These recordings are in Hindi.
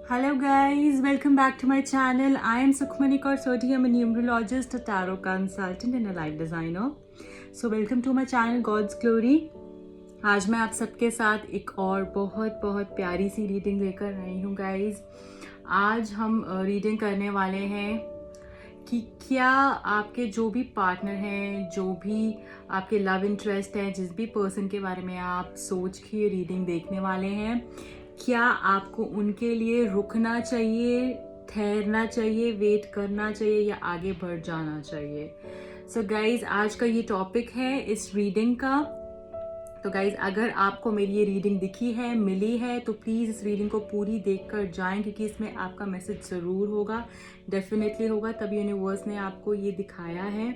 Hello guys, welcome back to my channel. I am Sukhmani Karsoti. I'm a numerologist, a tarot consultant and a life designer. So welcome to my channel God's Glory. आज मैं आप सबके साथ एक और बहुत बहुत प्यारी सी रीडिंग लेकर आई हूँ गाइज। आज हम रीडिंग करने वाले हैं कि क्या आपके जो भी पार्टनर हैं, जो भी आपके लव इंटरेस्ट है, जिस भी पर्सन के बारे में आप सोच के रीडिंग देखने वाले हैं, क्या आपको उनके लिए रुकना चाहिए, ठहरना चाहिए, वेट करना चाहिए या आगे बढ़ जाना चाहिए। सो गाइज आज का ये टॉपिक है इस रीडिंग का। तो गाइज अगर आपको मेरी ये रीडिंग दिखी है, मिली है, तो प्लीज़ इस रीडिंग को पूरी देखकर जाएं क्योंकि इसमें आपका मैसेज ज़रूर होगा, डेफिनेटली होगा, तभी यूनिवर्स ने आपको ये दिखाया है।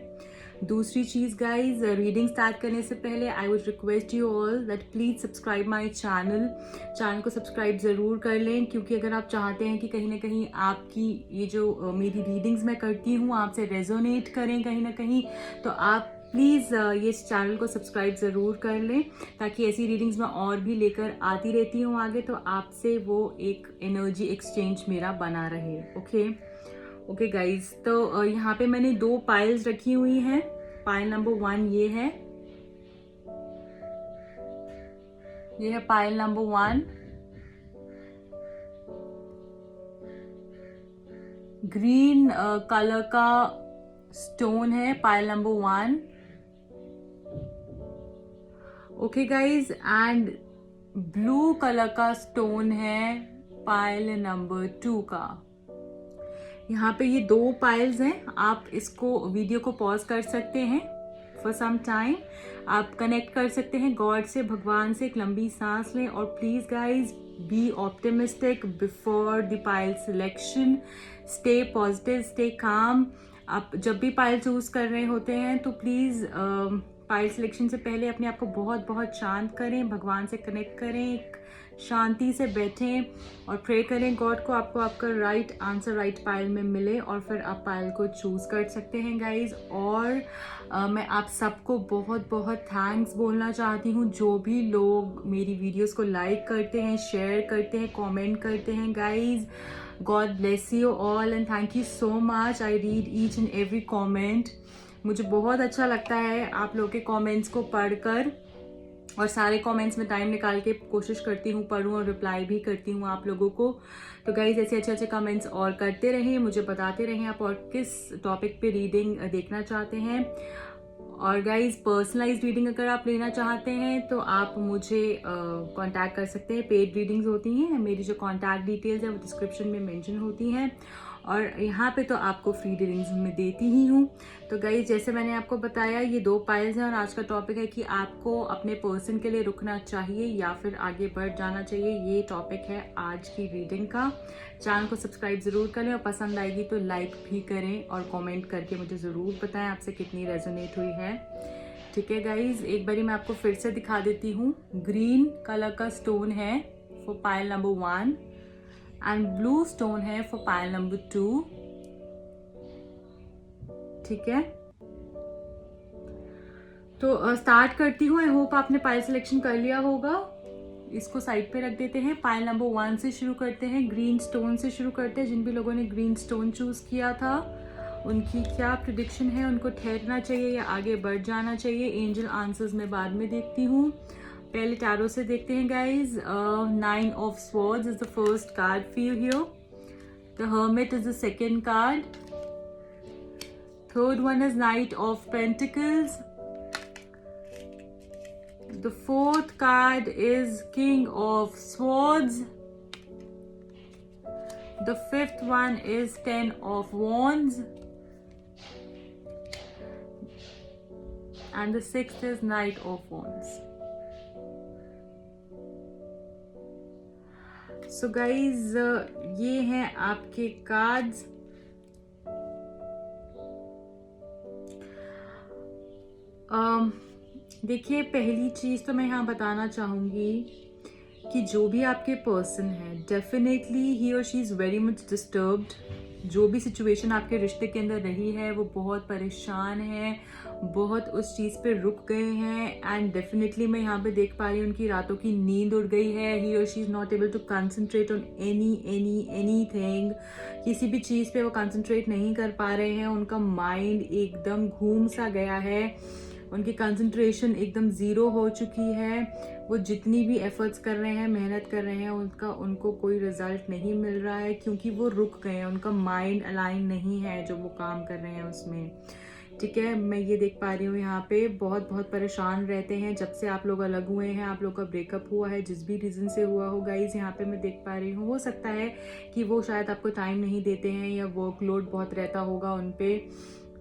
दूसरी चीज़ गाइज, रीडिंग स्टार्ट करने से पहले I would request you all that please subscribe my channel को सब्सक्राइब ज़रूर कर लें क्योंकि अगर आप चाहते हैं कि कहीं ना कहीं आपकी ये जो मेरी रीडिंग्स मैं करती हूँ आपसे रेजोनेट करें कहीं ना कहीं, तो आप प्लीज़ ये इस चैनल को सब्सक्राइब ज़रूर कर लें ताकि ऐसी रीडिंग्स मैं और भी लेकर आती रहती हूँ आगे, तो आपसे वो एक एनर्जी एक्सचेंज मेरा बना रहे। ओके गाइज, तो यहाँ पे मैंने 2 पाइल्स रखी हुई हैं। पाइल नंबर 1 ये है पाइल नंबर 1। ग्रीन कलर का स्टोन है pile number 1। Okay guys, and blue colour का स्टोन है पाइल नंबर 2 का। यहाँ पे ये 2 पाइल्स हैं। आप इसको वीडियो को पॉज कर सकते हैं फॉर सम टाइम, आप कनेक्ट कर सकते हैं गॉड से, भगवान से, एक लंबी सांस लें और please guys be optimistic before the pile selection, stay positive, stay calm. आप जब भी पाइल चूज कर रहे होते हैं तो प्लीज पाइल सिलेक्शन से पहले अपने आप को बहुत बहुत शांत करें, भगवान से कनेक्ट करें, एक शांति से बैठें और प्रे करें गॉड को आपको आपका राइट आंसर राइट पाइल में मिले और फिर आप पाइल को चूज कर सकते हैं गाइज। और मैं आप सबको बहुत बहुत थैंक्स बोलना चाहती हूँ जो भी लोग मेरी वीडियोस को लाइक करते हैं, शेयर करते हैं, कमेंट करते हैं guys. God bless you all and thank you so much. I read each and every comment. मुझे बहुत अच्छा लगता है आप लोग के कमेंट्स को पढ़कर और सारे कमेंट्स में टाइम निकाल के कोशिश करती हूँ पढूं और रिप्लाई भी करती हूँ आप लोगों को। तो गाइज ऐसे अच्छे अच्छे कमेंट्स और करते रहें, मुझे बताते रहें आप और किस टॉपिक पे रीडिंग देखना चाहते हैं। और गाइज पर्सनलाइज रीडिंग अगर आप लेना चाहते हैं तो आप मुझे कांटेक्ट कर सकते हैं। पेड रीडिंग्स होती हैं, मेरी जो कांटेक्ट डिटेल्स है वो डिस्क्रिप्शन में मेंशन होती हैं और यहाँ पे तो आपको फ्री रीडिंग्स में देती ही हूँ। तो गाइज जैसे मैंने आपको बताया ये 2 पाइल्स हैं और आज का टॉपिक है कि आपको अपने पर्सन के लिए रुकना चाहिए या फिर आगे बढ़ जाना चाहिए। ये टॉपिक है आज की रीडिंग का। चैनल को सब्सक्राइब ज़रूर करें और पसंद आएगी तो लाइक भी करें और कमेंट करके मुझे ज़रूर बताएं आपसे कितनी रेजोनेट हुई है। ठीक है गाइज, एक बारी मैं आपको फिर से दिखा देती हूँ। ग्रीन कलर का स्टोन है for pile number 1 and blue stone है फॉर पाइल नंबर 2। ठीक है, तो स्टार्ट करती हूँ। आई होप आपने पाइल सिलेक्शन कर लिया होगा। इसको साइड पे रख देते हैं। पाइल नंबर 1 से शुरू करते हैं, ग्रीन स्टोन से शुरू करते हैं। जिन भी लोगों ने ग्रीन स्टोन चूज किया था उनकी क्या प्रेडिक्शन है, उनको ठहरना चाहिए या आगे बढ़ जाना चाहिए। एंजल आंसर्स मैं बाद में देखती हूँ, पहले टैरो से देखते हैं guys. 9 of swords is the first card for you here, the hermit is the second card, third one is night of pentacles, the fourth card is King of Swords, the fifth one is 10 of Wands, and the sixth is Knight of Wands. So guys, ये हैं आपके कार्ड्स। देखिए, पहली चीज़ तो मैं यहाँ बताना चाहूँगी कि जो भी आपके पर्सन है डेफिनेटली ही और she is very much disturbed जो भी सिचुएशन आपके रिश्ते के अंदर रही है वो बहुत परेशान है, बहुत उस चीज़ पे रुक गए हैं। एंड डेफिनेटली मैं यहाँ पे देख पा रही हूँ उनकी रातों की नींद उड़ गई है। ही और she is not able to concentrate on anything. किसी भी चीज़ पे वो कंसंट्रेट नहीं कर पा रहे हैं। उनका माइंड एकदम घूम सा गया है, उनकी कंसंट्रेशन एकदम ज़ीरो हो चुकी है। वो जितनी भी एफर्ट्स कर रहे हैं, मेहनत कर रहे हैं, उनको कोई रिजल्ट नहीं मिल रहा है, क्योंकि वो रुक गए हैं। उनका माइंड अलाइन नहीं है जो वो काम कर रहे हैं उसमें। ठीक है, मैं ये देख पा रही हूँ यहाँ पे बहुत बहुत परेशान रहते हैं जब से आप लोग अलग हुए हैं, आप लोग का ब्रेकअप हुआ है, जिस भी रीज़न से हुआ हो गाइज। यहाँ पे मैं देख पा रही हूँ हो सकता है कि वो शायद आपको टाइम नहीं देते हैं, या वर्कलोड बहुत रहता होगा उन पे,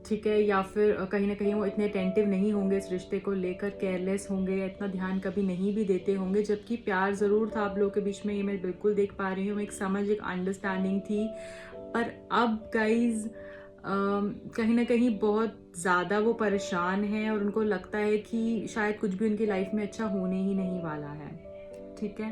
ठीक है, या फिर कहीं ना कहीं वो इतने अटेंटिव नहीं होंगे इस रिश्ते को लेकर, केयरलेस होंगे, या इतना ध्यान कभी नहीं भी देते होंगे। जबकि प्यार ज़रूर था आप लोगों के बीच में, ये मैं बिल्कुल देख पा रही हूँ। एक समझ, एक अंडरस्टैंडिंग थी। पर अब गाइज कहीं ना कहीं बहुत ज़्यादा वो परेशान हैं, और उनको लगता है कि शायद कुछ भी उनकी लाइफ में अच्छा होने ही नहीं वाला है। ठीक है,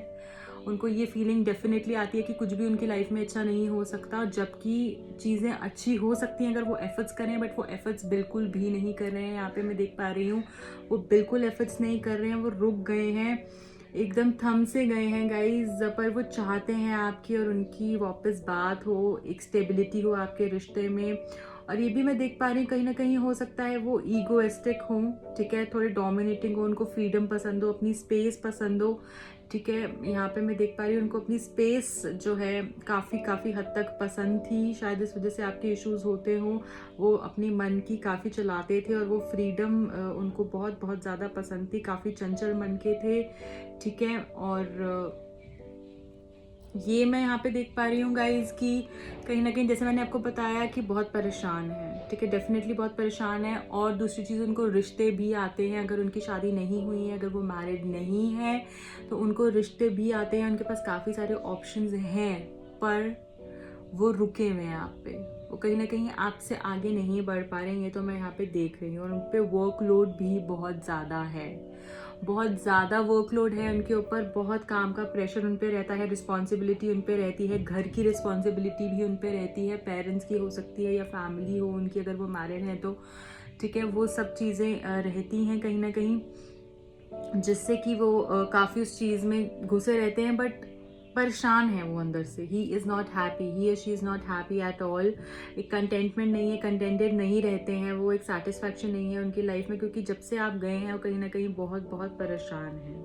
उनको ये फीलिंग डेफिनेटली आती है कि कुछ भी उनकी लाइफ में अच्छा नहीं हो सकता, जबकि चीज़ें अच्छी हो सकती हैं अगर वो एफर्ट्स करें, बट वो एफर्ट्स बिल्कुल भी नहीं कर रहे हैं। यहाँ पे मैं देख पा रही हूँ वो बिल्कुल एफर्ट्स नहीं कर रहे हैं, वो रुक गए हैं, एकदम थम से गए हैं गाइज। पर वो चाहते हैं आपकी और उनकी वापस बात हो, एक स्टेबिलिटी हो आपके रिश्ते में। और ये भी मैं देख पा रही हूँ कहीं ना कहीं हो सकता है वो ईगोइस्टिक हों, ठीक है, थोड़े डोमिनेटिंग हो, उनको फ्रीडम पसंद हो, अपनी स्पेस पसंद हो। ठीक है, यहाँ पे मैं देख पा रही हूँ उनको अपनी स्पेस जो है काफ़ी हद तक पसंद थी। शायद इस वजह से आपके इश्यूज होते हों, वो अपनी मन की काफ़ी चलाते थे, और वो फ्रीडम उनको बहुत बहुत ज़्यादा पसंद थी, काफ़ी चंचल मन के थे। ठीक है, और ये मैं यहाँ पे देख पा रही हूँ गाइज कि कहीं ना कहीं जैसे मैंने आपको बताया कि बहुत परेशान है। ठीक है, डेफिनेटली बहुत परेशान है। और दूसरी चीज़, उनको रिश्ते भी आते हैं, अगर उनकी शादी नहीं हुई है, अगर वो मैरिड नहीं है, तो उनको रिश्ते भी आते हैं। उनके पास काफ़ी सारे ऑप्शंस हैं, पर वो रुके हुए हैं आप पे। वो कहीं ना कहीं आपसे आगे नहीं बढ़ पा रहे हैं, ये तो मैं यहाँ पे देख रही हूँ। और उन पर वर्कलोड भी बहुत ज़्यादा है, बहुत ज़्यादा वर्कलोड है उनके ऊपर, बहुत काम का प्रेशर उन पे रहता है, रिस्पॉन्सिबिलिटी उन पे रहती है, घर की रिस्पॉन्सिबिलिटी भी उन पे रहती है, पेरेंट्स की हो सकती है या फैमिली हो उनकी अगर वो मैरिड हैं तो। ठीक है, वो सब चीज़ें रहती हैं कहीं ना कहीं, जिससे कि वो काफ़ी उस चीज़ में घुसे रहते हैं, बट परेशान है वो अंदर से। ही इज़ नॉट हैप्पी, ही और she is not happy at all. एक कंटेंटमेंट नहीं है, कंटेंटेड नहीं रहते हैं वो, एक सेटिस्फैक्शन नहीं है उनकी लाइफ में, क्योंकि जब से आप गए हैं वो कहीं ना कहीं बहुत बहुत परेशान हैं।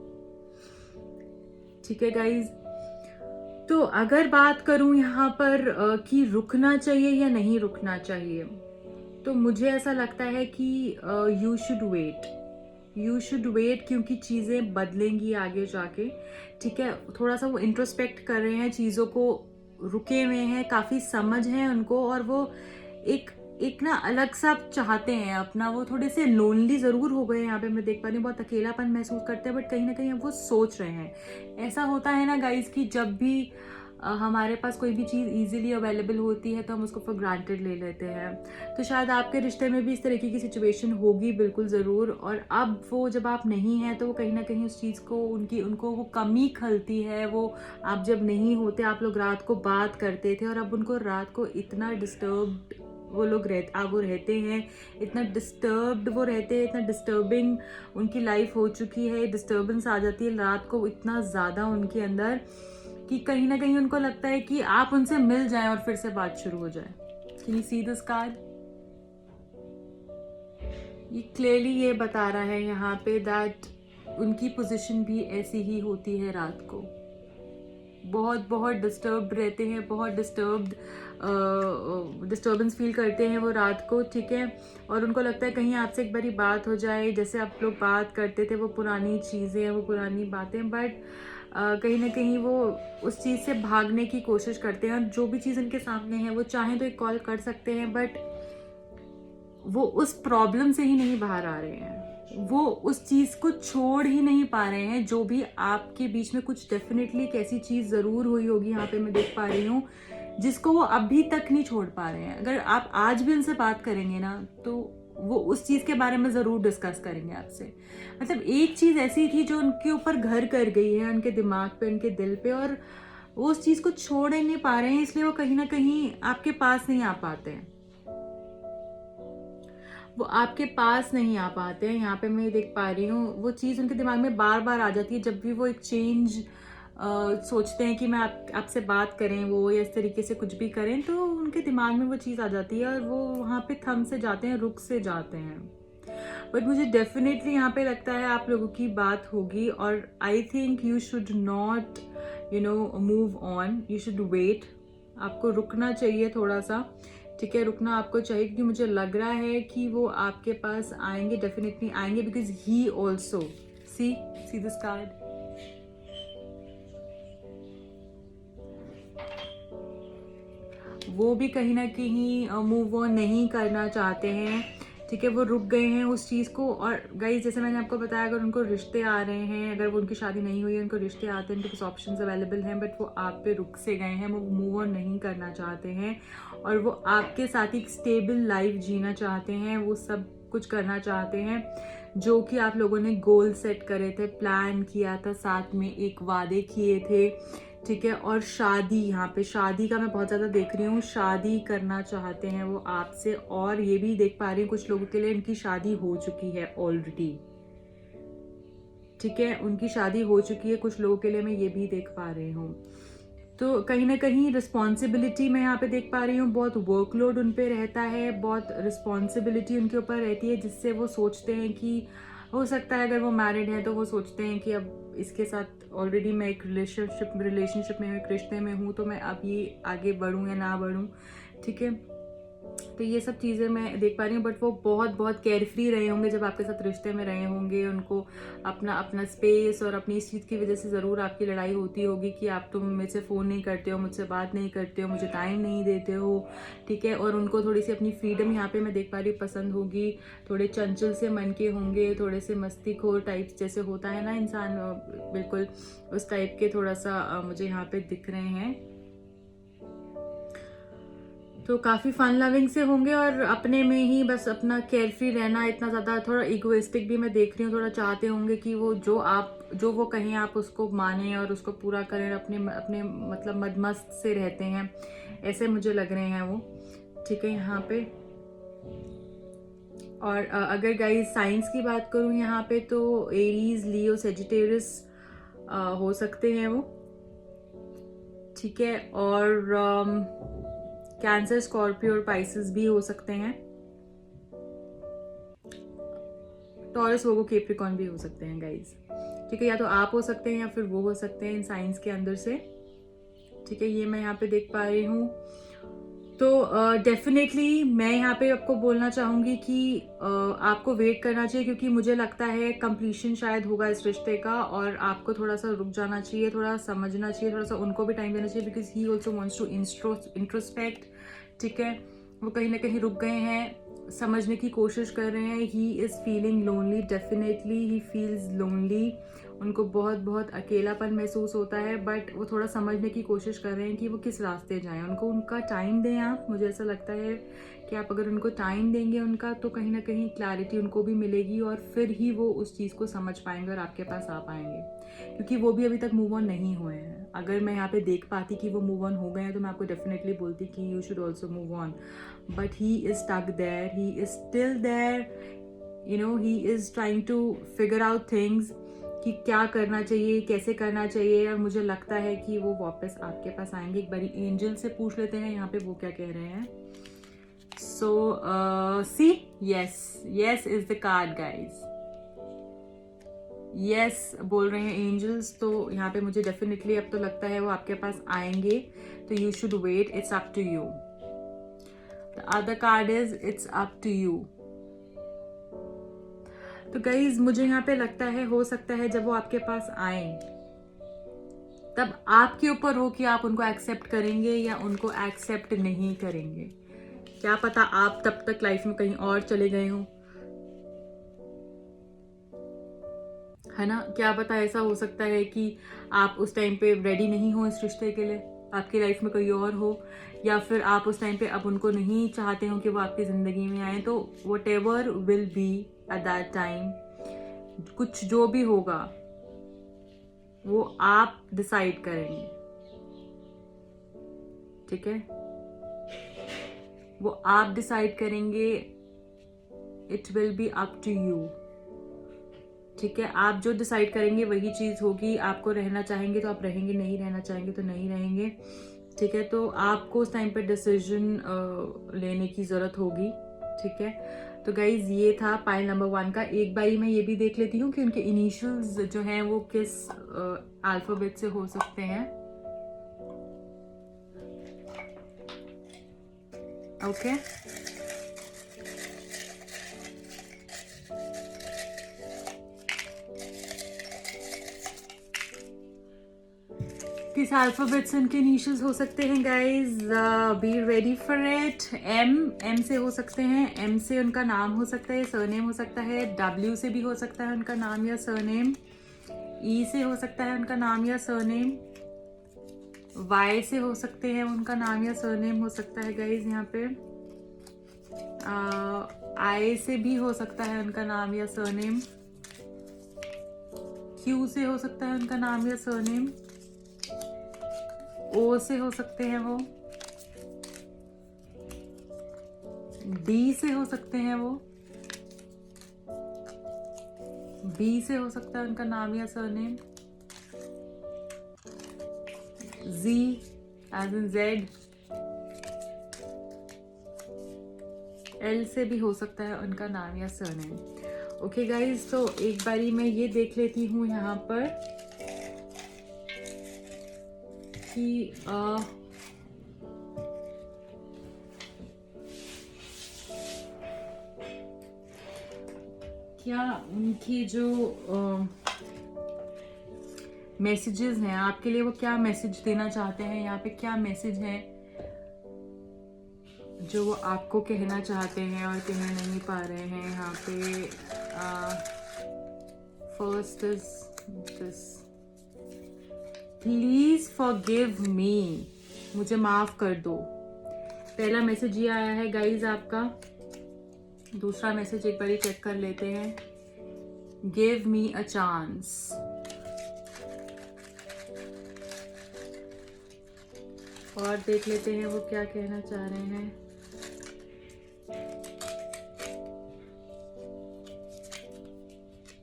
ठीक है गाइज, तो अगर बात करूं यहाँ पर कि रुकना चाहिए या नहीं रुकना चाहिए, तो मुझे ऐसा लगता है कि यू शुड वेट, क्योंकि चीज़ें बदलेंगी आगे जाके। ठीक है, थोड़ा सा वो इंट्रोस्पेक्ट कर रहे हैं चीज़ों को, रुके हुए हैं, काफ़ी समझ है उनको, और वो एक ना अलग सा चाहते हैं अपना। वो थोड़े से लोनली ज़रूर हो गए, यहाँ पे मैं देख पा रही हूँ बहुत अकेलापन महसूस करते हैं, बट कहीं ना कहीं अब वो सोच रहे हैं। ऐसा होता है ना गाइज कि जब भी हमारे पास कोई भी चीज़ इजीली अवेलेबल होती है तो हम उसको फॉर ग्रांटेड ले लेते हैं। तो शायद आपके रिश्ते में भी इस तरीके की सिचुएशन होगी बिल्कुल ज़रूर। और अब वो जब आप नहीं हैं तो वो कहीं ना कहीं उस चीज़ को उनको वो कमी खलती है। वो आप जब नहीं होते, आप लोग रात को बात करते थे, और अब उनको रात को इतना डिस्टर्ब्ड वो रहते हैं, इतना डिस्टर्ब्ड वो रहते हैं, इतना डिस्टर्बिंग उनकी लाइफ हो चुकी है, डिस्टर्बेंस आ जाती है रात को इतना ज़्यादा उनके अंदर, कि कहीं ना कहीं उनको लगता है कि आप उनसे मिल जाएं और फिर से बात शुरू हो जाए। Can you see this card? ये क्लियरली ये बता रहा है यहाँ पे दैट उनकी पोजीशन भी ऐसी ही होती है रात को, बहुत डिस्टर्ब्ड रहते हैं, बहुत डिस्टर्बेंस फील करते हैं वो रात को। ठीक है, और उनको लगता है कहीं आपसे एक बारी बात हो जाए, जैसे आप लोग बात करते थे, वो पुरानी चीज़ें हैं, वो पुरानी बातें, बट कहीं ना कहीं वो उस चीज़ से भागने की कोशिश करते हैं। और जो भी चीज़ उनके सामने है, वो चाहें तो एक कॉल कर सकते हैं, बट वो उस प्रॉब्लम से ही नहीं बाहर आ रहे हैं, वो उस चीज़ को छोड़ ही नहीं पा रहे हैं। जो भी आपके बीच में कुछ डेफिनेटली एक ऐसी चीज़ ज़रूर हुई होगी, यहाँ पे मैं देख पा रही हूँ, जिसको वो अभी तक नहीं छोड़ पा रहे हैं। अगर आप आज भी उनसे बात करेंगे ना, तो वो उस चीज़ के बारे में ज़रूर डिस्कस करेंगे आपसे। मतलब एक चीज़ ऐसी थी जो उनके ऊपर घर कर गई है, उनके दिमाग पे, उनके दिल पे, और वो उस चीज को छोड़ ही नहीं पा रहे हैं, इसलिए वो कहीं ना कहीं आपके पास नहीं आ पाते हैं। वो आपके पास नहीं आ पाते हैं। यहाँ पे मैं ये देख पा रही हूँ, वो चीज़ उनके दिमाग में बार बार आ जाती है जब भी वो एक चेंज सोचते हैं कि मैं आपसे बात करें वो, या इस तरीके से कुछ भी करें, तो उनके दिमाग में वो चीज़ आ जाती है और वो वहाँ पे थम से जाते हैं, रुक से जाते हैं। बट मुझे डेफिनेटली यहाँ पे लगता है आप लोगों की बात होगी, और I think you should not move on, you should wait. आपको रुकना चाहिए थोड़ा सा, ठीक है, रुकना आपको चाहिए, क्योंकि मुझे लग रहा है कि वो आपके पास आएंगे, डेफिनेटली आएंगे, because he also see this card. वो भी कहीं ना कहीं मूव ऑन नहीं करना चाहते हैं, ठीक है, वो रुक गए हैं उस चीज़ को। और गाइस जैसे मैंने आपको बताया, अगर उनको रिश्ते आ रहे हैं, अगर वो उनकी शादी नहीं हुई है, उनको रिश्ते आते हैं, उनके पास ऑप्शंस अवेलेबल हैं, बट वो आप पे रुक से गए हैं, वो मूव ऑन नहीं करना चाहते हैं, और वो आपके साथ एक स्टेबल लाइफ जीना चाहते हैं, वो सब कुछ करना चाहते हैं जो कि आप लोगों ने गोल सेट करे थे, प्लान किया था, साथ में एक वादे किए थे, ठीक है। और शादी, यहाँ पे शादी का मैं बहुत ज़्यादा देख रही हूँ, शादी करना चाहते हैं वो आपसे। और ये भी देख पा रही हूँ कुछ लोगों के लिए इनकी शादी हो चुकी है ऑलरेडी, ठीक है, उनकी शादी हो चुकी है कुछ लोगों के लिए, मैं ये भी देख पा रही हूँ। तो कहीं ना कहीं रिस्पॉन्सिबिलिटी मैं यहाँ पे देख पा रही हूँ, बहुत वर्कलोड उन पे रहता है, बहुत रिस्पॉन्सिबिलिटी उनके ऊपर रहती है, जिससे वो सोचते हैं कि हो सकता है अगर वो मैरिड है तो वो सोचते हैं कि अब इसके साथ ऑलरेडी मैं एक रिलेशनशिप में, एक रिश्ते में हूँ, तो मैं अब ये आगे बढ़ूँ या ना बढ़ूँ, ठीक है। तो ये सब चीज़ें मैं देख पा रही हूँ, बट वो बहुत बहुत केयर फ्री रहे होंगे जब आपके साथ रिश्ते में रहे होंगे। उनको अपना अपना स्पेस और अपनी इस चीज़ की वजह से ज़रूर आपकी लड़ाई होती होगी कि आप तो मुझसे से फ़ोन नहीं करते हो, मुझसे बात नहीं करते हो, मुझे टाइम नहीं देते हो, ठीक है। और उनको थोड़ी सी अपनी फ्रीडम यहाँ पे मैं देख पा रही हूँ पसंद होगी, थोड़े चंचल से मन के होंगे, थोड़े से मस्तीखोर टाइप्स जैसे होता है ना इंसान, बिल्कुल उस टाइप के थोड़ा सा मुझे यहाँ पे दिख रहे हैं। तो काफ़ी फन लविंग से होंगे और अपने में ही बस अपना केयर फ्री रहना, इतना ज़्यादा थोड़ा इगोइस्टिक भी मैं देख रही हूँ, थोड़ा चाहते होंगे कि वो जो वो कहें आप उसको माने और उसको पूरा करें, अपने अपने मतलब मदमस्त से रहते हैं, ऐसे मुझे लग रहे हैं वो, ठीक है यहाँ पे। और अगर गाइस साइंस की बात करूँ यहाँ पे, तो एरीज, लियो, सेजिटेरियस हो सकते हैं वो, ठीक है। और कैंसर, स्कॉर्पियो और पाइसेस भी हो सकते हैं। टॉरस, वोगो, कैप्रिकॉर्न भी हो सकते हैं गाइज, ठीक है। या तो आप हो सकते हैं या फिर वो हो सकते हैं इन साइंस के अंदर से, ठीक है। ये मैं यहाँ पे देख पा रही हूँ। तो डेफिनेटली मैं यहाँ पे आपको बोलना चाहूँगी कि आपको वेट करना चाहिए, क्योंकि मुझे लगता है कंप्लीशन शायद होगा इस रिश्ते का, और आपको थोड़ा सा रुक जाना चाहिए, थोड़ा समझना चाहिए, थोड़ा सा उनको भी टाइम देना चाहिए, because he also wants to introspect, ठीक है। वो कहीं ना कहीं रुक गए हैं, समझने की कोशिश कर रहे हैं। He is feeling lonely, definitely he feels lonely, उनको बहुत बहुत अकेलापन महसूस होता है, बट वो थोड़ा समझने की कोशिश कर रहे हैं कि वो किस रास्ते जाएं। उनको उनका टाइम दें आप, मुझे ऐसा लगता है कि आप अगर उनको टाइम देंगे उनका, तो कहीं ना कहीं क्लैरिटी उनको भी मिलेगी, और फिर ही वो उस चीज़ को समझ पाएंगे और आपके पास आ पाएंगे, क्योंकि वो भी अभी तक मूव ऑन नहीं हुए हैं। अगर मैं यहाँ पे देख पाती कि वो मूव ऑन हो गए हैं तो मैं आपको डेफिनेटली बोलती कि you should also move on, but he is stuck there, he is still there, he is trying to figure out things कि क्या करना चाहिए, कैसे करना चाहिए। और मुझे लगता है कि वो वापस आपके पास आएंगे। एक बारी एंजल से पूछ लेते हैं यहाँ पे वो क्या कह रहे हैं। So see, yes is the card guys, yes बोल रहे हैं एंजल्स। तो यहाँ पे मुझे डेफिनेटली अब तो लगता है वो आपके पास आएंगे, तो you should wait, it's up to you. The other card is it's up to you. तो गाइज मुझे यहाँ पे लगता है, हो सकता है जब वो आपके पास आए तब आपके ऊपर हो कि आप उनको एक्सेप्ट करेंगे या उनको एक्सेप्ट नहीं करेंगे। क्या पता आप तब तक लाइफ में कहीं और चले गए हो, है ना। क्या पता ऐसा हो सकता है कि आप उस टाइम पे रेडी नहीं हो इस रिश्ते के लिए, आपकी लाइफ में कोई और हो, या फिर आप उस टाइम पे अब उनको नहीं चाहते हो कि वो आपकी ज़िंदगी में आए। तो what ever will be at that time, कुछ जो भी होगा वो आप डिसाइड करेंगे, ठीक है, वो आप डिसाइड करेंगे, it will be up to you. ठीक है, आप जो डिसाइड करेंगे वही चीज होगी। आपको रहना चाहेंगे तो आप रहेंगे, नहीं रहना चाहेंगे तो नहीं रहेंगे। ठीक है, तो आपको उस टाइम पे डिसीजन लेने की जरूरत होगी। ठीक है, तो गाइज ये था पाइल नंबर 1 का। एक बारी मैं ये भी देख लेती हूँ कि उनके इनिशियल्स जो हैं वो किस अल्फाबेट से हो सकते हैं। ओके, किस अल्फाबेट से उनके इनिशियल्स हो सकते हैं guys? Be ready for it. M से हो सकते हैं, एम से उनका नाम हो सकता है, सरनेम हो सकता है। डब्ल्यू से भी हो सकता है उनका नाम या सरनेम। ई से हो सकता है उनका नाम या सरनेम। वाई से हो सकते हैं उनका नाम या सरनेम हो सकता है गाइज यहाँ पे। आई से भी हो सकता है उनका नाम या सरनेम। क्यू से हो सकता है उनका नाम या सरनेम। ओ से हो सकते हैं वो। डी से हो सकते हैं वो। बी से हो सकता है उनका नाम या surname. G as in Z. L से भी हो सकता है उनका नाम या सरनेम। ओके गाइज, तो एक बारी मैं ये देख लेती हूँ यहाँ पर कि क्या उनकी जो मैसेजेस हैं आपके लिए, वो क्या मैसेज देना चाहते हैं। यहाँ पे क्या मैसेज है जो वो आपको कहना चाहते हैं और कह नहीं पा रहे हैं। यहाँ पे first is this, please forgive me, मुझे माफ कर दो। पहला मैसेज ये आया है गाइज आपका। दूसरा मैसेज एक बार चेक कर लेते हैं, गिव मी अ चांस। और देख लेते हैं वो क्या कहना चाह रहे हैं।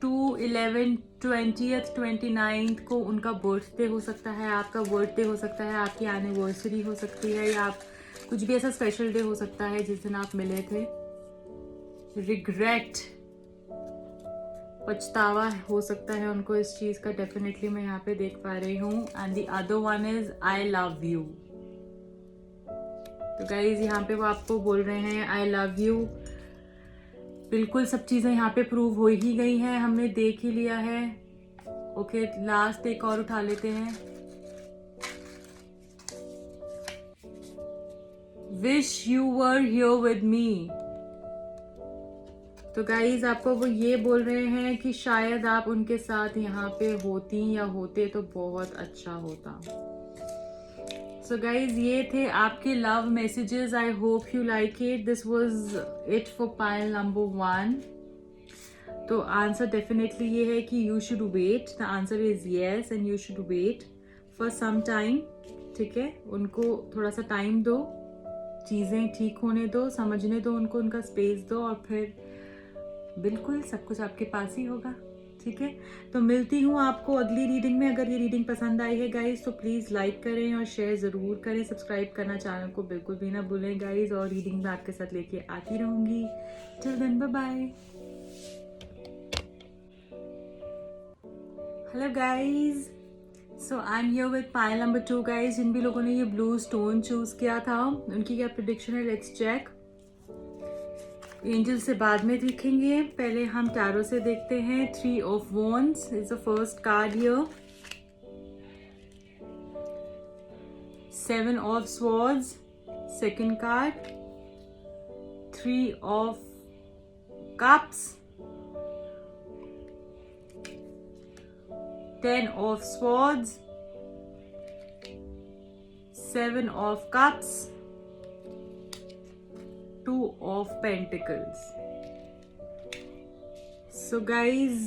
2/11/20th 29th को उनका बर्थडे हो सकता है, आपका बर्थडे हो सकता है, आपकी एनिवर्सरी हो सकती है, या आप कुछ भी ऐसा स्पेशल डे हो सकता है जिस दिन आप मिले थे। रिग्रेट, पछतावा हो सकता है उनको इस चीज का, डेफिनेटली मैं यहाँ पे देख पा रही हूँ। And the other one is I love you. तो गाइज यहाँ पे वो आपको बोल रहे हैं आई लव यू। बिल्कुल सब चीजें यहाँ पे प्रूव हो ही गई हैं, हमने देख ही लिया है। ओके, लास्ट एक और उठा लेते हैं। Wish you were here with me. तो गाइज आपको वो ये बोल रहे हैं कि शायद आप उनके साथ यहाँ पे होती या होते तो बहुत अच्छा होता। सो गाइज ये थे आपके love messages. I hope you like it. This was it for pile number 1। तो आंसर डेफिनेटली ये है कि you should wait. The answer is yes, and you should wait for some time. ठीक है, उनको थोड़ा सा टाइम दो, चीजें ठीक होने दो, समझने दो उनको, उनका स्पेस दो, और फिर बिल्कुल सब कुछ आपके पास ही होगा। ठीक है, तो मिलती हूँ आपको अगली रीडिंग में। अगर ये रीडिंग पसंद आई है गाइज तो प्लीज लाइक करें और शेयर जरूर करें। सब्सक्राइब करना चैनल को बिल्कुल भी ना भूलें गाइज, और रीडिंग मैं आपके साथ लेके आती रहूंगी। Till then bye bye. Hello guys, so I am here with pile number 2 guys. जिन भी लोगों ने ये ब्लू स्टोन चूज किया था उनकी क्या प्रेडिक्शन है, लेट्स चेक। एंजल से बाद में देखेंगे, पहले हम टैरो से देखते हैं। 3 of Wands is the first card here. 7 of Swords, second card. 3 of Cups. 10 of Swords. 7 of Cups. 2 of Pentacles. So guys,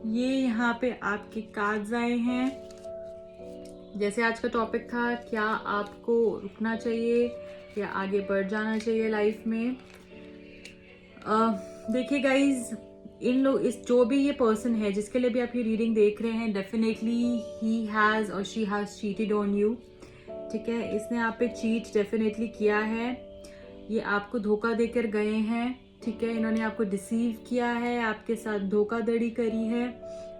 ये यहाँ पे आपके कार्ड्स आए हैं। जैसे आज का टॉपिक था, क्या आपको रुकना चाहिए या आगे बढ़ जाना चाहिए लाइफ में। देखिए गाइज, इन लोग इस जो भी ये पर्सन है जिसके लिए भी आप ये रीडिंग देख रहे हैं, डेफिनेटली ही हैज़ और she has cheated on you. ठीक है, इसने आप पे चीट डेफिनेटली किया है, ये आपको धोखा देकर गए हैं। ठीक है, इन्होंने आपको डिसीव किया है, आपके साथ धोखाधड़ी करी है,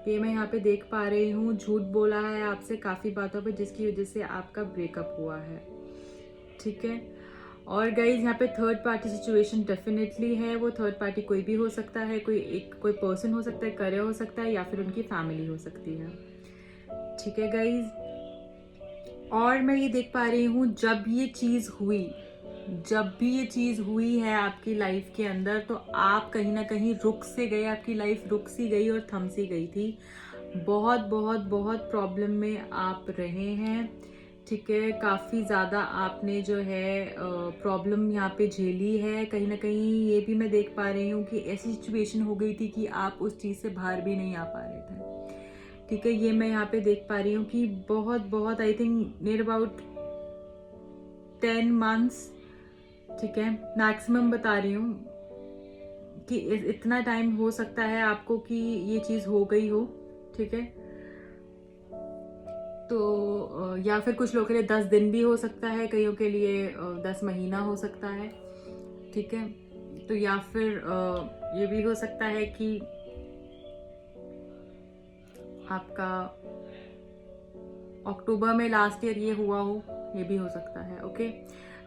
ये मैं यहाँ पे देख पा रही हूँ। झूठ बोला है आपसे काफ़ी बातों पे, जिसकी वजह से आपका ब्रेकअप हुआ है। ठीक है, और गाइज यहाँ पे थर्ड पार्टी सिचुएशन डेफिनेटली है। वो थर्ड पार्टी कोई भी हो सकता है, कोई पर्सन हो सकता है, करियर हो सकता है, या फिर उनकी फैमिली हो सकती है। ठीक है गाइज, और मैं ये देख पा रही हूँ जब ये चीज़ हुई है आपकी लाइफ के अंदर, तो आप कहीं ना कहीं रुक से गए, आपकी लाइफ रुक सी गई और थम सी गई थी। बहुत बहुत बहुत प्रॉब्लम में आप रहे हैं। ठीक है, काफ़ी ज़्यादा आपने जो है प्रॉब्लम यहाँ पे झेली है। कहीं ना कहीं ये भी मैं देख पा रही हूँ कि ऐसी सिचुएशन हो गई थी कि आप उस चीज़ से बाहर भी नहीं आ पा रहे थे। ठीक है, ये मैं यहाँ पे देख पा रही हूँ कि बहुत I think near about 10 months, ठीक है, मैक्सिमम बता रही हूँ कि इतना टाइम हो सकता है आपको कि ये चीज़ हो गई हो। ठीक है, तो या फिर कुछ लोगों के लिए 10 दिन भी हो सकता है, कईयों के लिए 10 महीना हो सकता है। ठीक है, तो या फिर ये भी हो सकता है कि आपका अक्टूबर में लास्ट ईयर ये हुआ हो, ये भी हो सकता है। ओके,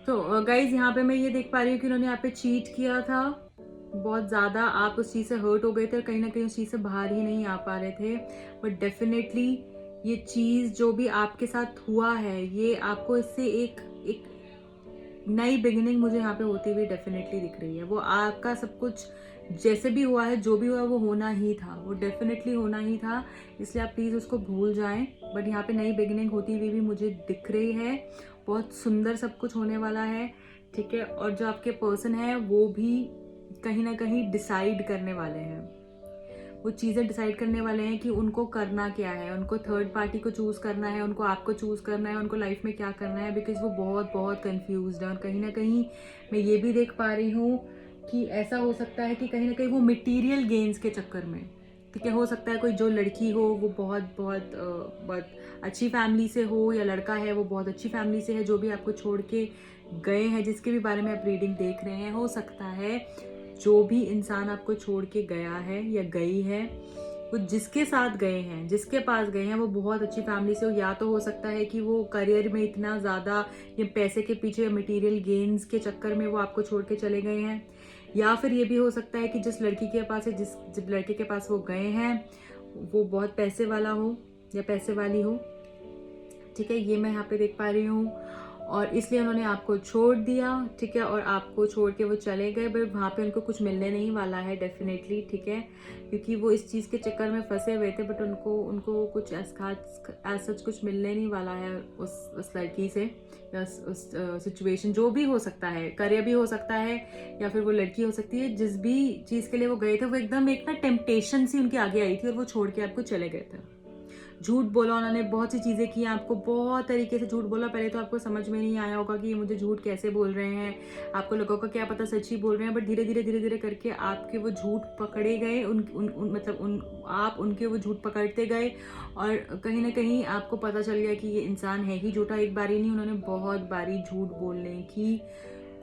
तो गाइज यहाँ पे मैं ये देख पा रही हूँ कि उन्होंने यहाँ पे चीट किया था बहुत ज़्यादा, आप उस चीज़ से हर्ट हो गए थे और कहीं ना कहीं उस चीज़ से बाहर ही नहीं आ पा रहे थे। बट डेफिनेटली ये चीज़ जो भी आपके साथ हुआ है, ये आपको इससे एक नई बिगिनिंग मुझे यहाँ पे होती हुई डेफिनेटली दिख रही है। वो आपका सब कुछ जैसे भी हुआ है, जो भी हुआ, वो होना ही था, वो डेफिनेटली होना ही था, इसलिए आप प्लीज़ उसको भूल जाएं। बट यहाँ पे नई बिगिनिंग होती हुई भी मुझे दिख रही है, बहुत सुंदर सब कुछ होने वाला है। ठीक है, और जो आपके पर्सन है वो भी कहीं ना कहीं डिसाइड करने वाले हैं, वो चीज़ें डिसाइड करने वाले हैं कि उनको करना क्या है, उनको थर्ड पार्टी को चूज़ करना है, उनको आपको चूज़ करना है, उनको लाइफ में क्या करना है, बिकॉज वो बहुत बहुत कंफ्यूज्ड है। और कहीं ना कहीं मैं ये भी देख पा रही हूँ कि ऐसा हो सकता है कि कहीं ना कहीं वो मटेरियल गेन्स के चक्कर में, ठीक है, हो सकता है कोई जो लड़की हो वो बहुत अच्छी फैमिली से हो, या लड़का है वो बहुत अच्छी फैमिली से है, जो भी आपको छोड़ के गए हैं, जिसके भी बारे में आप रीडिंग देख रहे हैं, हो सकता है जो भी इंसान आपको छोड़ के गया है या गई है, वो जिसके साथ गए हैं, जिसके पास गए हैं, वो बहुत अच्छी फैमिली से हो। या तो हो सकता है कि वो करियर में इतना ज़्यादा ये पैसे के पीछे, मटेरियल गेन्स के चक्कर में वो आपको छोड़ के चले गए हैं, या फिर ये भी हो सकता है कि जिस लड़की के पास है, जिस लड़के के पास वो गए हैं, वो बहुत पैसे वाला हो या पैसे वाली हो। ठीक है, ये मैं यहाँ पे देख पा रही हूँ, और इसलिए उन्होंने आपको छोड़ दिया। ठीक है, और आपको छोड़ के वो चले गए, बट वहाँ पे उनको कुछ मिलने नहीं वाला है डेफिनेटली। ठीक है, क्योंकि वो इस चीज़ के चक्कर में फंसे हुए थे, बट उनको कुछ सच कुछ मिलने नहीं वाला है उस लड़की से, या उस सिचुएशन, जो भी हो सकता है, करियर भी हो सकता है, या फिर वो लड़की हो सकती है, जिस भी चीज़ के लिए वो गए थे, वो एकदम एक ना टेम्पटेशन सी उनके आगे आई थी और वो छोड़ के आपको चले गए थे। झूठ बोला उन्होंने, बहुत सी चीज़ें की, आपको बहुत तरीके से झूठ बोला। पहले तो आपको समझ में नहीं आया होगा कि ये मुझे झूठ कैसे बोल रहे हैं, आपको लगा होगा क्या पता सच ही बोल रहे हैं, बट धीरे धीरे करके आपके वो झूठ पकड़े गए, आप उनके वो झूठ पकड़ते गए, और कहीं ना कहीं आपको पता चल गया कि ये इंसान है ही झूठा। एक बारी नहीं, उन्होंने बहुत बारी झूठ बोलने की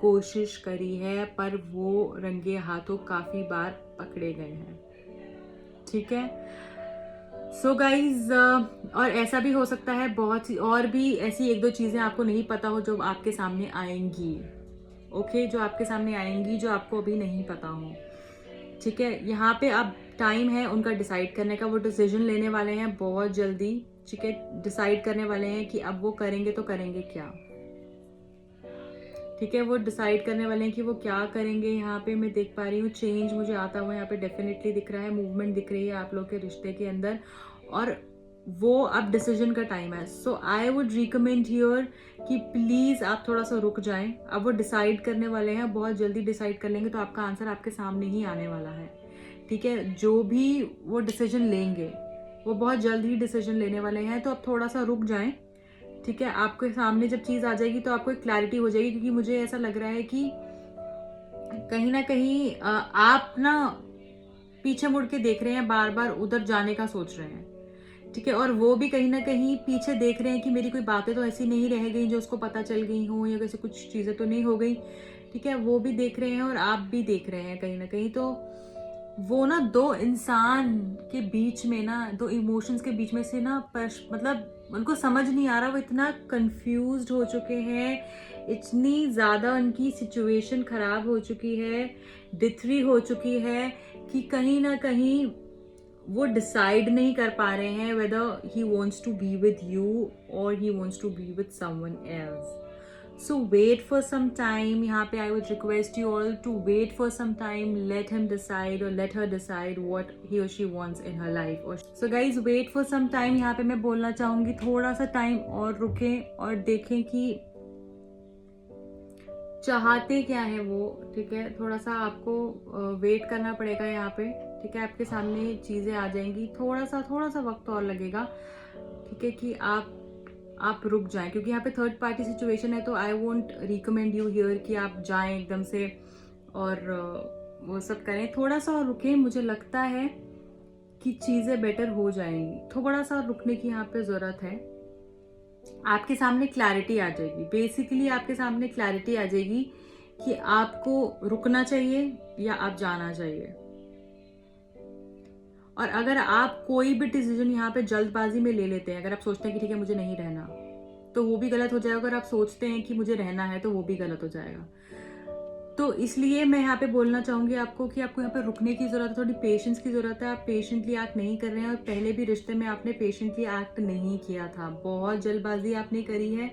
कोशिश करी है, पर वो रंगे हाथों काफ़ी बार पकड़े गए हैं। ठीक है, सो गाइज, और ऐसा भी हो सकता है बहुत सी और भी ऐसी एक दो चीज़ें आपको नहीं पता हो, जो आपके सामने आएंगी। ओके, जो आपके सामने आएंगी, जो आपको अभी नहीं पता हो। ठीक है, यहाँ पे अब टाइम है उनका डिसाइड करने का, वो डिसीजन लेने वाले हैं बहुत जल्दी। ठीक है, डिसाइड करने वाले हैं कि अब वो करेंगे तो करेंगे क्या। ठीक है, वो डिसाइड करने वाले हैं कि वो क्या करेंगे। यहाँ पे मैं देख पा रही हूँ चेंज मुझे आता हुआ यहाँ पे डेफिनेटली दिख रहा है, मूवमेंट दिख रही है आप लोग के रिश्ते के अंदर, और वो अब डिसीजन का टाइम है। सो आई वुड रिकमेंड हियर कि प्लीज़ आप थोड़ा सा रुक जाएं। अब वो डिसाइड करने वाले हैं, बहुत जल्दी डिसाइड कर लेंगे, तो आपका आंसर आपके सामने ही आने वाला है। ठीक है, जो भी वो डिसीजन लेंगे वो बहुत जल्द ही डिसीजन लेने वाले हैं, तो आप थोड़ा सा रुक जाएं। ठीक है, आपके सामने जब चीज़ आ जाएगी तो आपको एक क्लैरिटी हो जाएगी, क्योंकि मुझे ऐसा लग रहा है कि कहीं ना कहीं आप ना पीछे मुड़ के देख रहे हैं, बार बार उधर जाने का सोच रहे हैं। ठीक है, और वो भी कहीं ना कहीं पीछे देख रहे हैं कि मेरी कोई बातें तो ऐसी नहीं रह गई जो उसको पता चल गई हो, या कैसे कुछ चीज़ें तो नहीं हो गई। ठीक है, वो भी देख रहे हैं और आप भी देख रहे हैं कहीं ना कहीं। तो वो ना दो इंसान के बीच में ना, दो इमोशंस के बीच में से ना मतलब उनको समझ नहीं आ रहा, वो इतना कंफ्यूज्ड हो चुके हैं, इतनी ज़्यादा उनकी सिचुएशन खराब हो चुकी है, डिथरी हो चुकी है, कि कहीं ना कहीं वो डिसाइड नहीं कर पा रहे हैं whether he wants to be with you or he wants to be with someone else. So wait for some time. यहाँ पे I would request you all to wait for some time. Let him decide or let her decide what he or she wants in her life. So guys, wait for some time. यहाँ पे मैं बोलना चाहूँगी थोड़ा सा टाइम और रुकें और देखें कि चाहते क्या है वो। ठीक है, थोड़ा सा आपको वेट करना पड़ेगा यहाँ पे। ठीक है, आपके सामने चीज़ें आ जाएंगी, थोड़ा सा वक्त और लगेगा। ठीक है, कि आप रुक जाएं, क्योंकि यहाँ पे थर्ड पार्टी सिचुएशन है, तो I won't recommend you here कि आप जाएं एकदम से और वो सब करें। थोड़ा सा और रुकें, मुझे लगता है कि चीज़ें बेटर हो जाएंगी। थोड़ा सा रुकने की यहाँ पे ज़रूरत है। आपके सामने क्लैरिटी आ जाएगी, बेसिकली आपके सामने क्लैरिटी आ जाएगी कि आपको रुकना चाहिए या आप जाना चाहिए। और अगर आप कोई भी डिसीजन यहाँ पे जल्दबाजी में ले लेते हैं, अगर आप सोचते हैं कि ठीक है मुझे नहीं रहना, तो वो भी गलत हो जाएगा। अगर आप सोचते हैं कि मुझे रहना है, तो वो भी गलत हो जाएगा। तो इसलिए मैं यहाँ पे बोलना चाहूंगी आपको कि आपको यहाँ पे रुकने की जरूरत है, थोड़ी पेशेंस की जरूरत है। आप पेशेंटली एक्ट नहीं कर रहे हैं, और पहले भी रिश्ते में आपने पेशेंटली एक्ट नहीं किया था, बहुत जल्दबाजी आपने करी है,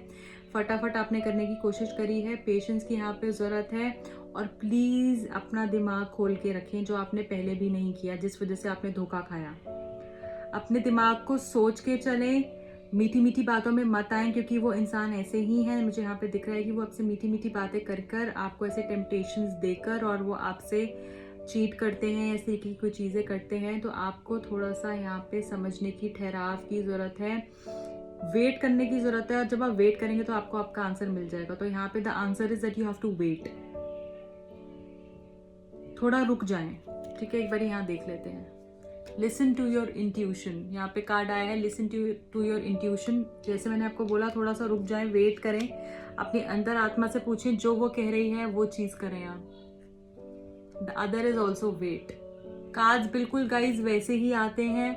फटाफट आपने करने की कोशिश करी है। पेशेंस की यहाँ पे जरूरत है। और प्लीज अपना दिमाग खोल के रखें, जो आपने पहले भी नहीं किया, जिस वजह से आपने धोखा खाया। अपने दिमाग को सोच के चलें, मीठी मीठी बातों में मत आए, क्योंकि वो इंसान ऐसे ही हैं। मुझे यहाँ पे दिख रहा है कि वो आपसे मीठी मीठी बातें कर कर, आपको ऐसे टेम्पटेशंस देकर, और वो आपसे चीट करते हैं, ऐसे तरीके की कोई चीज़ें करते हैं। तो आपको थोड़ा सा यहाँ पे समझने की, ठहराव की ज़रूरत है, वेट करने की ज़रूरत है। और जब आप वेट करेंगे तो आपको आपका आंसर मिल जाएगा। तो यहाँ पे the answer is that you have to wait. थोड़ा रुक जाएं। ठीक है, एक बार यहाँ देख लेते हैं। लिसन टू योर इंट्यूशन, यहाँ पे कार्ड आया है, लिसन टू योर इंट्यूशन। जैसे मैंने आपको बोला, थोड़ा सा रुक जाएं, वेट करें, अपनी अंतर आत्मा से पूछें, जो वो कह रही है वो चीज करें आप। The other is also weight. Cards बिल्कुल गाइज वैसे ही आते हैं,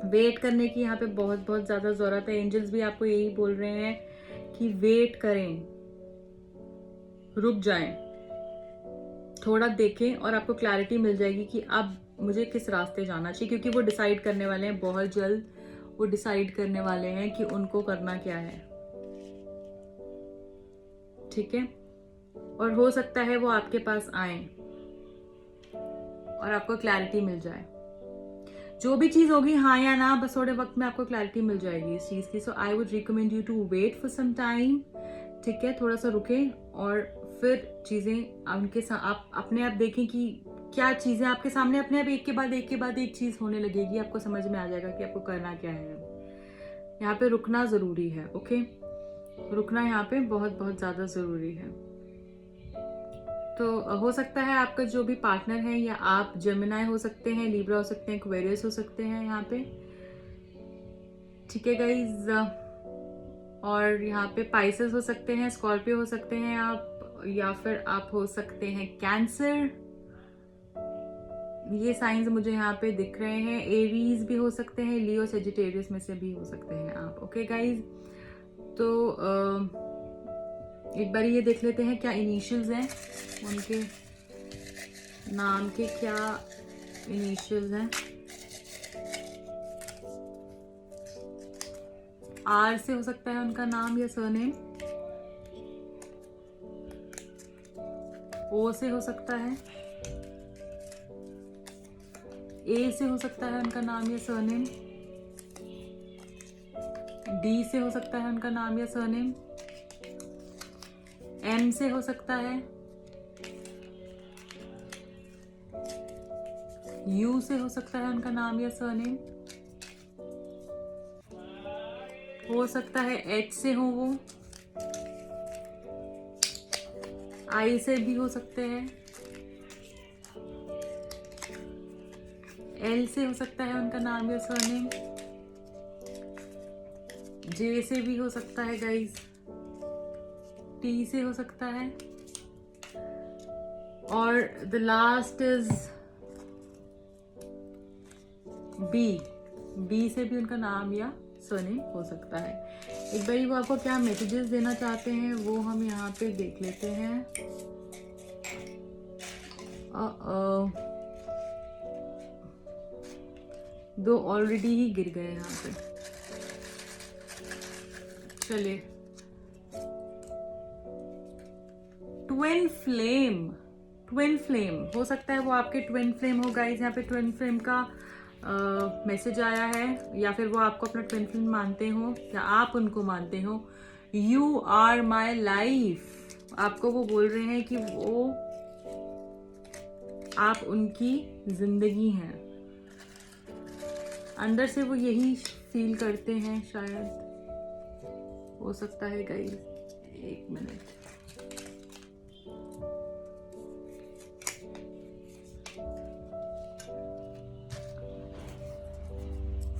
वेट करने की यहाँ पे बहुत बहुत ज्यादा जरूरत है। एंजल्स भी आपको यही बोल रहे हैं कि वेट करें, रुक जाएं, थोड़ा देखें, और आपको क्लैरिटी मिल जाएगी कि अब मुझे किस रास्ते जाना चाहिए, क्योंकि वो डिसाइड करने वाले हैं बहुत जल्द। वो डिसाइड करने वाले हैं कि उनको करना क्या है। ठीक है, और हो सकता है वो आपके पास आए और आपको क्लैरिटी मिल जाए। जो भी चीज होगी, हाँ या ना, बस थोड़े वक्त में आपको क्लैरिटी मिल जाएगी इस चीज की। So I would recommend you to wait for some time. ठीक है, थोड़ा सा रुकें और फिर चीजें उनके आप अपने आप देखें कि क्या चीजें आपके सामने अपने आप एक के बाद एक चीज होने लगेगी। आपको समझ में आ जाएगा कि आपको करना क्या है। यहाँ पे रुकना जरूरी है। ओके, रुकना यहाँ पे बहुत बहुत ज्यादा जरूरी है। तो हो सकता है आपका जो भी पार्टनर है, या आप जेमिनाई हो सकते हैं, लिब्रा हो सकते हैं, एक्वेरियस हो सकते हैं यहाँ पे। ठीक है गाइज, और यहाँ पे पाइसेस हो सकते हैं, स्कॉर्पियो हो सकते हैं आप, या फिर आप हो सकते हैं कैंसर। ये साइंस मुझे यहाँ पे दिख रहे हैं। एरीज भी हो सकते हैं, लियो, सेजिटेरियस में से भी हो सकते हैं आप। ओके गाइज, तो एक बार ये देख लेते हैं क्या इनिशियल्स हैं उनके, नाम के क्या इनिशियल्स हैं। आर से हो सकता है उनका नाम या सरनेम, ओ से हो सकता है, ए से हो सकता है उनका नाम या सरनेम, डी से हो सकता है उनका नाम या सरनेम, एम से हो सकता है, यू से हो सकता है उनका नाम या सरनेम, हो सकता है एच से हो वो, आई से भी हो सकते हैं, एल से हो सकता है उनका नाम या सरनेम, जे से भी हो सकता है गाइस, टी से हो सकता है, और द लास्ट इज बी से भी उनका नाम या सरनेम हो सकता है। एक बार वो आपको क्या मैसेजेस देना चाहते हैं वो हम यहाँ पे देख लेते हैं। दो ऑलरेडी ही गिर गए यहाँ पे। चलिए, ट्विन फ्लेम हो सकता है वो आपके ट्विन फ्लेम हो गाइस। यहाँ पे ट्विन फ्लेम का मैसेज आया है, या फिर वो आपको अपना ट्विन फ्लेम मानते हो या आप उनको मानते हो। यू आर माई लाइफ, आपको वो बोल रहे हैं कि वो आप उनकी जिंदगी हैं। अंदर से वो यही फील करते हैं शायद, हो सकता है गाइस। एक मिनट,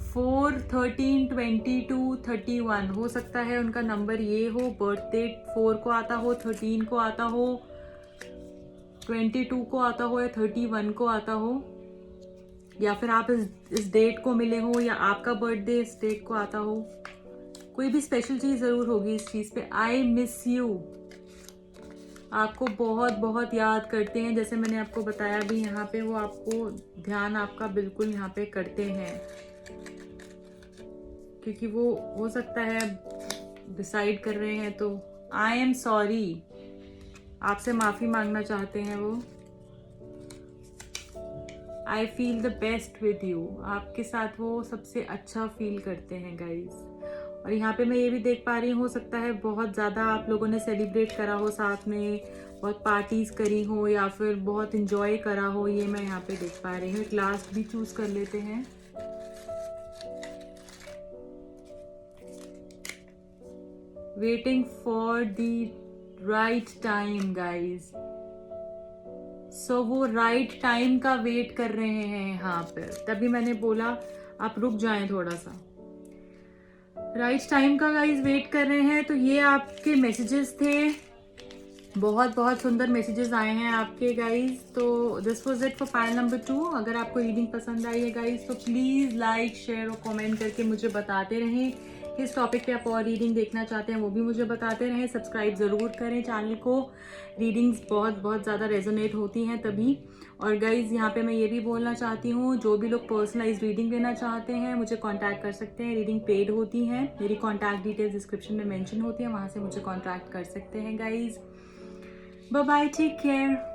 फोर 13 22 31 हो सकता है उनका नंबर ये हो। बर्थडे 4 को आता हो, 13 को आता हो, 22 को आता हो या 31 को आता हो, या फिर आप इस डेट को मिले हो या आपका बर्थडे इस डेट को आता हो। कोई भी स्पेशल चीज जरूर होगी इस चीज पे। आई मिस यू, आपको बहुत बहुत याद करते हैं। जैसे मैंने आपको बताया भी, यहाँ पे वो आपको ध्यान आपका बिल्कुल यहाँ पे करते हैं, क्योंकि वो हो सकता है डिसाइड कर रहे हैं। तो आई एम सॉरी, आपसे माफी मांगना चाहते हैं वो। I feel the best with you, आपके साथ वो सबसे अच्छा फील करते हैं गाइस। और यहाँ पे मैं ये भी देख पा रही हूँ, हो सकता है बहुत ज़्यादा आप लोगों ने सेलिब्रेट करा हो साथ में, बहुत पार्टीज करी हो या फिर बहुत इंजॉय करा हो, ये मैं यहाँ पे देख पा रही हूँ। एक लास्ट भी चूज कर लेते हैं। Waiting for the right time guys. So वो राइट टाइम का वेट कर रहे हैं यहाँ पे, तभी मैंने बोला आप रुक जाएं थोड़ा सा। राइट टाइम का गाइज वेट कर रहे हैं। तो ये आपके मैसेजेस थे, बहुत बहुत सुंदर मैसेजेस आए हैं आपके गाइज। तो this was it for pile number 2। अगर आपको रीडिंग पसंद आई है गाइज तो प्लीज़ लाइक शेयर और कमेंट करके मुझे बताते रहें। किस टॉपिक पे आप और रीडिंग देखना चाहते हैं वो भी मुझे बताते रहें। सब्सक्राइब ज़रूर करें चैनल को, रीडिंग्स बहुत बहुत ज़्यादा रेजोनेट होती हैं तभी। और गाइज यहाँ पे मैं ये भी बोलना चाहती हूँ, जो भी लोग पर्सनलाइज रीडिंग लेना चाहते हैं मुझे कांटेक्ट कर सकते हैं। रीडिंग पेड होती हैं, मेरी कांटेक्ट डिटेल्स डिस्क्रिप्शन में मेंशन होती है, वहाँ से मुझे कांटेक्ट कर सकते हैं guys. Bye bye, take care.